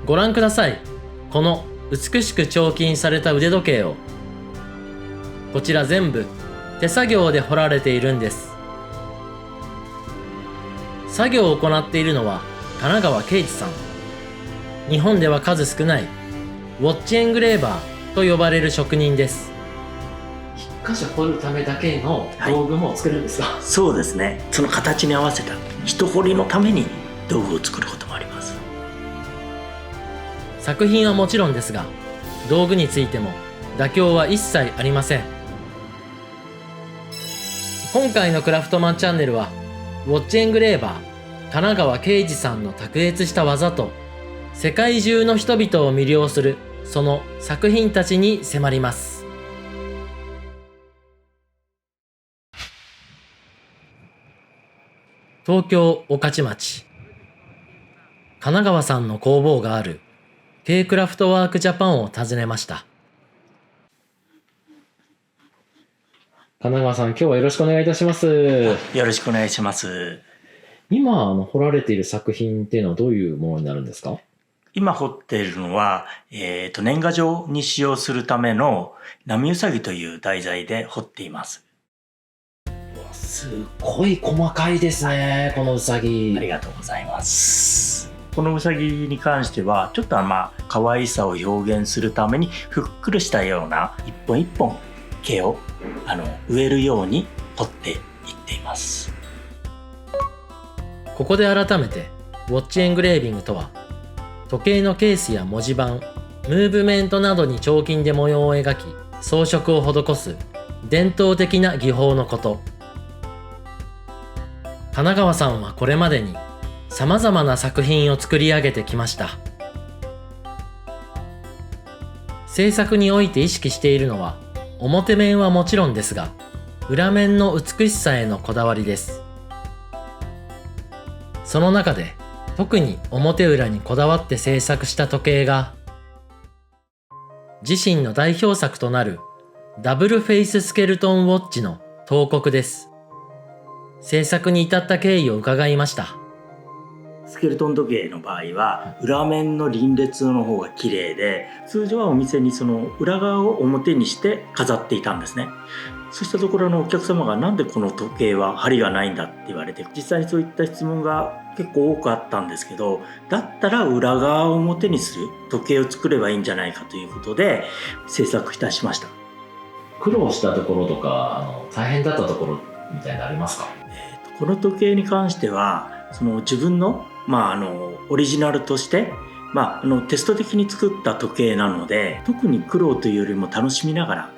ご覧ください。この美しく彫金された腕時計を。こちら全部手作業で彫られているんです。作業を行っているのは神奈川圭司さん。日本では数少ないウォッチエングレーバーと呼ばれる職人です。一箇所彫るためだけの道具も作るんですか？そうですね。その形に合わせた一彫りのために道具を作ることもあります。作品はもちろんですが、道具についても妥協は一切ありません。今回のクラフトマンチャンネルはウォッチエングレーバー神奈川圭司さんの卓越した技と世界中の人々を魅了するその作品たちに迫ります。東京御徒町、神奈川さんの工房がある K クラフトワークジャパンを訪ねました。神奈川さん、今日はよろしくお願いいたします。よろしくお願いします。今彫られている作品っていうのはどういうものになるんですか？今彫っているのは、年賀状に使用するための波うさぎという題材で彫っています。すごい細かいですね、このうさぎ。ありがとうございます。このうさぎに関してはちょっと可愛さを表現するためにふっくらしたような一本一本毛を植えるように彫っていっています。ここで改めてウォッチエングレービングとは、時計のケースや文字盤、ムーブメントなどに彫金で模様を描き装飾を施す伝統的な技法のこと。神奈川さんはこれまでにさまざまな作品を作り上げてきました。制作において意識しているのは表面はもちろんですが、裏面の美しさへのこだわりです。その中で特に表裏にこだわって制作した時計が、自身の代表作となるダブルフェイススケルトンウォッチの彫刻です。制作に至った経緯を伺いました。スケルトン時計の場合は裏面の輪列の方が綺麗で、通常はお店にその裏側を表にして飾っていたんですね。そうしたところのお客様が、なんでこの時計は針がないんだって言われて、実際にそういった質問が結構多くあったんですけど、だったら裏側を表にする時計を作ればいいんじゃないかということで制作いたしました。苦労したところとか大変だったところみたいなのありますか？この時計に関しては自分の、オリジナルとして、テスト的に作った時計なので、特に苦労というよりも楽しみながら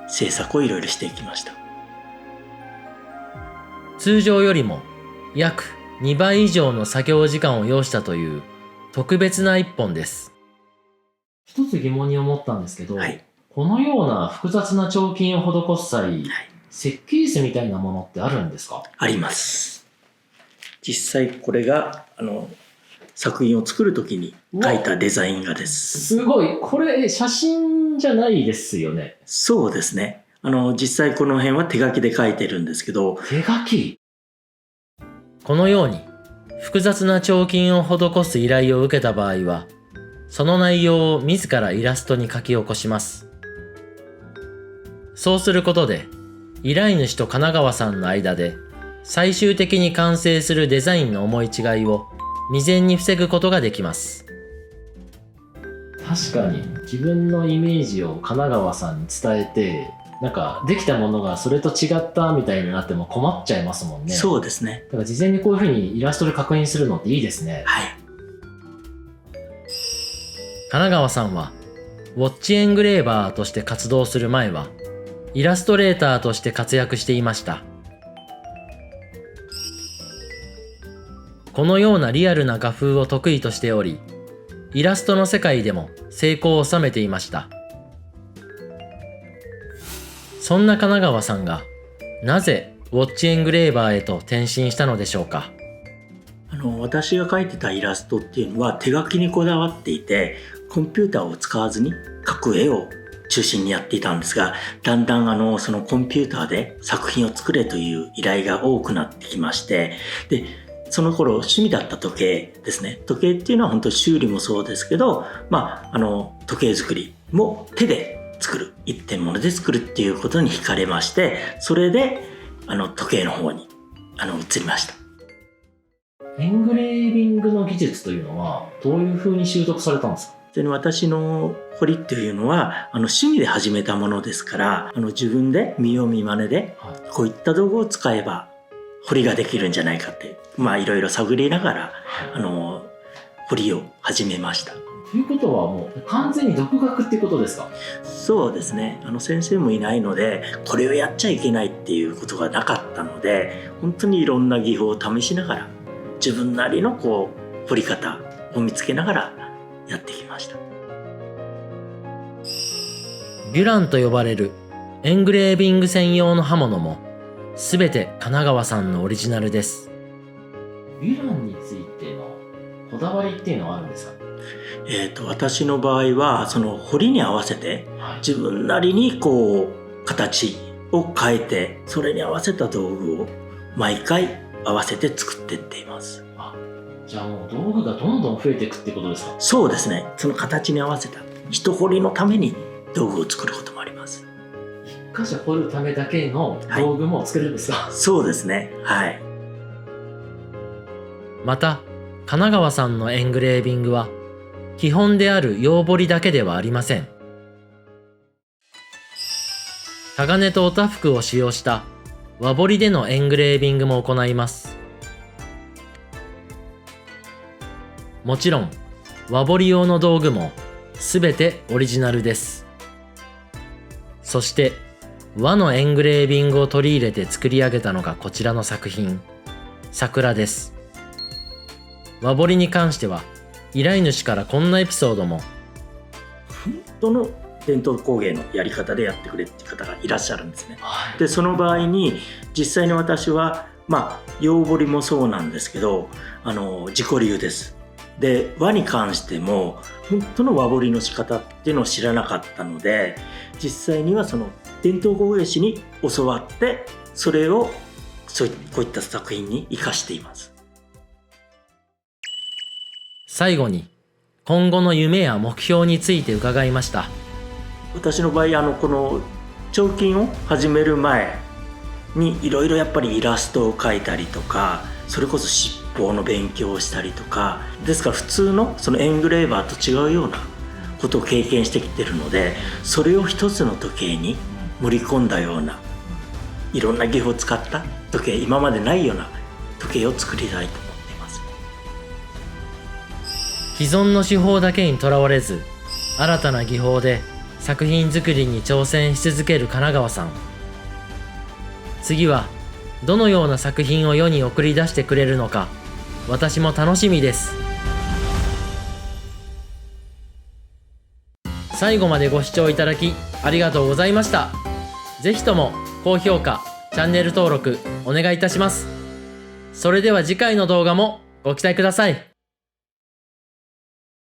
制作をいろいろしていきました。通常よりも約2倍以上の作業時間を要したという特別な一本です。一つ疑問に思ったんですけど、このような複雑な彫金を施す際、設計図みたいなものってあるんですか？あります。実際これが作品を作るときに描いたデザイン画です。すごい。これ写真じゃないですよね？そうですね。実際この辺は手書きで描いてるんですけど。手書き？このように複雑な彫金を施す依頼を受けた場合は、その内容を自らイラストに書き起こします。そうすることで依頼主と神奈川さんの間で最終的に完成するデザインの思い違いを未然に防ぐことができます。確かに自分のイメージを神奈川さんに伝えて、できたものがそれと違ったみたいになっても困っちゃいますもんね。そうですね。だから事前にこういうふうにイラストで確認するのっていいですね。神奈川さんはウォッチエングレーバーとして活動する前はイラストレーターとして活躍していました。このようなリアルな画風を得意としており、イラストの世界でも成功を収めていました。そんな神奈川さんがなぜウォッチエングレーバーへと転身したのでしょうか。私が描いてたイラストっていうのは手書きにこだわっていて、コンピューターを使わずに描く絵を中心にやっていたんですが、だんだんそのコンピューターで作品を作れという依頼が多くなってきまして、でその頃趣味だった時計ですね。時計っていうのは本当に修理もそうですけど、時計作りも手で作る、一点物で作るっていうことに惹かれまして、それで時計の方に移りました。エングレービングの技術というのはどういうふうに習得されたんですか？私の彫りっていうのは趣味で始めたものですから、自分で見よう見まねでこういった道具を使えば彫りができるんじゃないかって、いろいろ探りながら彫りを始めました。ということはもう完全に独学っていうことですか？そうですね。先生もいないのでこれをやっちゃいけないっていうことがなかったので、本当にいろんな技法を試しながら自分なりの彫り方を見つけながらやってきました。ビュランと呼ばれるエングレービング専用の刃物も全て神奈川さんのオリジナルです。ビュランについてのこだわりっていうのはあるんですか？私の場合はその彫りに合わせて自分なりに形を変えて、それに合わせた道具を毎回合わせて作っていっています。じゃあもう道具がどんどん増えていくってことですか？そうですね。その形に合わせた一彫りのために道具を作ることもあります。一箇所彫るためだけの道具も作るんですか？そうですね。はい。また神奈川さんのエングレービングは基本である洋彫りだけではありません。鋼とおたふくを使用した和彫りでのエングレービングも行います。もちろん和彫り用の道具もすべてオリジナルです。そして和のエングレービングを取り入れて作り上げたのがこちらの作品、桜です。和彫りに関しては依頼主からこんなエピソードも。本当の伝統工芸のやり方でやってくれっていう方がいらっしゃるんですね。でその場合に実際に私は洋彫りもそうなんですけど自己流です。で和に関しても本当の和彫りの仕方っていうのを知らなかったので、実際にはその伝統工芸士に教わってそれをこういった作品に生かしています。最後に今後の夢や目標について伺いました。私の場合この彫金を始める前にいろいろやっぱりイラストを描いたりとか、それこそ七宝の勉強をしたりとか、ですから普通のそのエングレーバーと違うようなことを経験してきてるので、それを一つの時計に盛り込んだようないろんな技法を使った時計、今までないような時計を作りたいと思っています。既存の手法だけにとらわれず新たな技法で作品作りに挑戦し続ける神奈川さん。次はどのような作品を世に送り出してくれるのか、私も楽しみです。最後までご視聴いただきありがとうございました。ぜひとも高評価、チャンネル登録お願いいたします。それでは次回の動画もご期待ください。